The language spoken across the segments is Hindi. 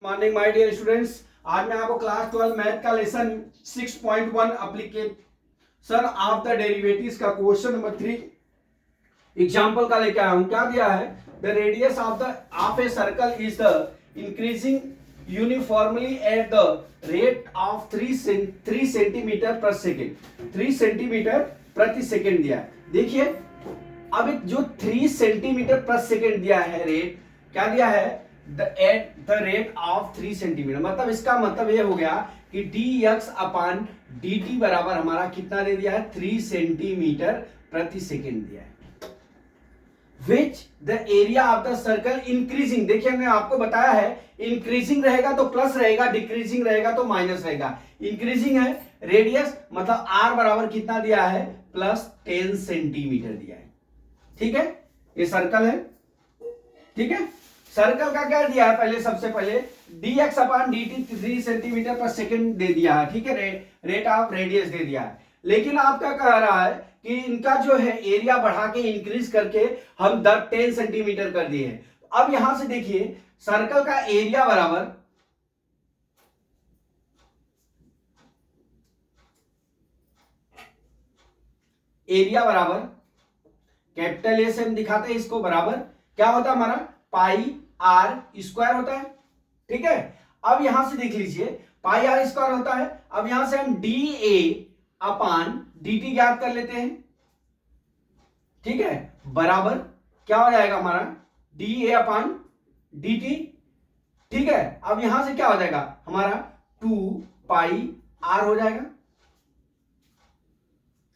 Morning my dear students. आज मैं आपको क्लास 12 मैथ का lesson 6.1 application of the derivatives का क्वेश्चन नंबर 3 एग्जांपल का लेके आया हूं। क्या दिया है? The radius of a circle is the increasing uniformly at the rate of 3 centimetre पर सेकेंड। 3 सेंटीमीटर प्रति सेकेंड दिया है। देखिए अब जो 3 सेंटीमीटर पर सेकेंड दिया है रेट, क्या दिया है? At the rate of 3 centimetre, मतलब इसका मतलब ये हो गया कि dx अपान dt बराबर हमारा कितना दे दिया है? 3 सेंटीमीटर प्रति सेकेंड दिया है। Which the area of the circle increasing, देखिए हमने आपको बताया है इंक्रीजिंग रहेगा तो प्लस रहेगा, डिक्रीजिंग रहेगा तो माइनस रहेगा। इंक्रीजिंग है रेडियस, मतलब r बराबर कितना दिया है? प्लस 10 सेंटीमीटर दिया है। ठीक है, ये सर्कल है। ठीक है, सर्कल का क्या दिया है? पहले सबसे पहले dx अपान dt 3 सेंटीमीटर पर सेकेंड दे दिया है। ठीक है, रेट ऑफ रेडियस दे दिया है। लेकिन आप क्या कह रहा है कि इनका जो है एरिया बढ़ा के इंक्रीज करके हम 10 सेंटीमीटर कर दिए हैं। अब यहां से देखिए सर्कल का एरिया बराबर कैपिटल ए से हम दिखाते हैं इसको, बराबर क्या होता है हमारा? पाई आर स्क्वायर होता है। ठीक है, अब यहां से देख लीजिए पाई आर स्क्वायर होता है। अब यहां से हम D A upon d T ज्ञात कर लेते हैं। ठीक है, बराबर क्या हो जाएगा हमारा? D A upon d t. ठीक है, अब यहां से क्या हो जाएगा हमारा? 2 पाई आर हो जाएगा।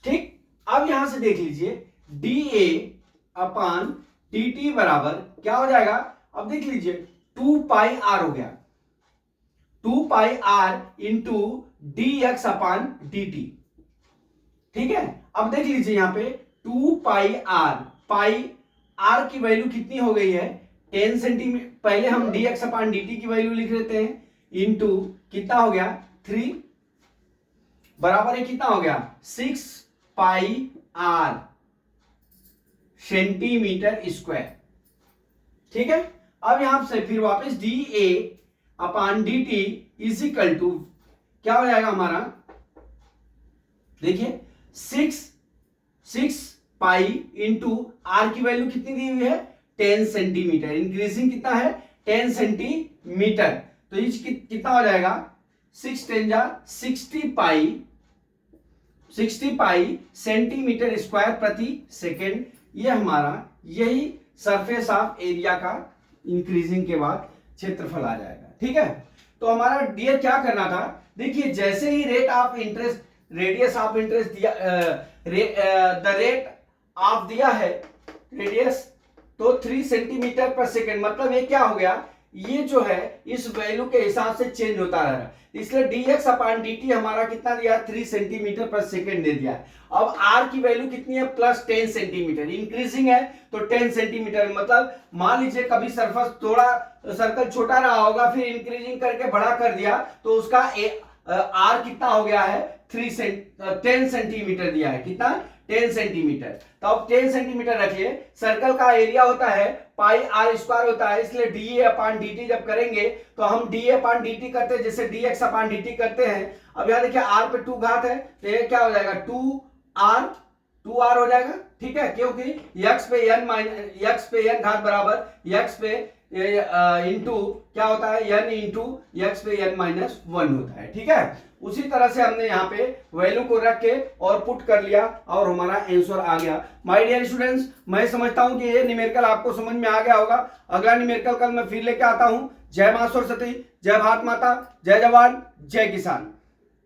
ठीक, अब यहां से देख लीजिए D A upon d T बराबर क्या हो जाएगा? अब देख लीजिए 2 पाई आर हो गया। 2 pi R into d x upon d t. ठीक है, अब देख लीजिए यहां पे 2 पाई आर की वैल्यू कितनी हो गई है? 10 सेंटीमीटर। पहले हम D x upon d T की वैल्यू लिख लेते हैं, इंटू कितना हो गया? 3 बराबर है कितना हो गया? 6 पाई आर सेंटीमीटर स्क्वायर। ठीक है, अब यहां से फिर वापस d A upon d t is equal to क्या हो जाएगा हमारा? देखिए 6 पाई इंटू आर की वैल्यू कितनी दी हुई है? 10 सेंटीमीटर। इंक्रीजिंग कितना है? 10 सेंटीमीटर। तो ये कितना हो जाएगा? 6 10 जा 60 पाई सेंटीमीटर स्क्वायर प्रति सेकेंड। ये हमारा यही सरफेस ऑफ एरिया का इंक्रीजिंग के बाद क्षेत्रफल आ जाएगा। ठीक है, तो हमारा डियर क्या करना था? देखिए जैसे ही रेडियस ऑफ इंटरेस्ट दिया, द रेट ऑफ दिया है रेडियस, तो 3 सेंटीमीटर पर सेकेंड, मतलब ये क्या हो गया? ये जो है इस वैल्यू के हिसाब से चेंज होता रहा, इसलिए dx अपान dt हमारा कितना दिया? 3 सेंटीमीटर पर सेकेंड दे दिया है। अब r की वैल्यू कितनी है? Plus 10 centimetre. इंक्रीजिंग है तो 10 सेंटीमीटर, मतलब मान लीजिए कभी सरफेस थोड़ा सर्कल छोटा रहा होगा, फिर इंक्रीजिंग करके बड़ा कर दिया तो उसका r कितना हो गया है? 10 सेंटीमीटर दिया है। कितना? 10 सेंटीमीटर। तो अब 10 सेंटीमीटर रखिए। सर्कल का एरिया होता है पाई आर स्क्वायर होता है, इसलिए D A upon d T जब करेंगे तो हम D A upon d T करते हैं जैसे D x upon d T करते हैं। अब यहां देखिए आर पे 2 घात है तो ये क्या हो जाएगा? 2 आर हो जाएगा। ठीक है, क्योंकि x पे n घात बराबर x पे इंटू क्या होता है? n इंटू x पे n माइनस 1 होता है। ठीक है, उसी तरह से हमने यहाँ पे वैल्यू को रख के और पुट कर लिया और हमारा आंसर आ गया। माय डियर स्टूडेंट्स, मैं समझता हूं कि ये न्यूमेरिकल आपको समझ में आ गया होगा। अगला न्यूमेरिकल कल मैं फिर लेके आता हूं। जय मां सरस्वती, जय भारत माता, जय जवान, जय किसान।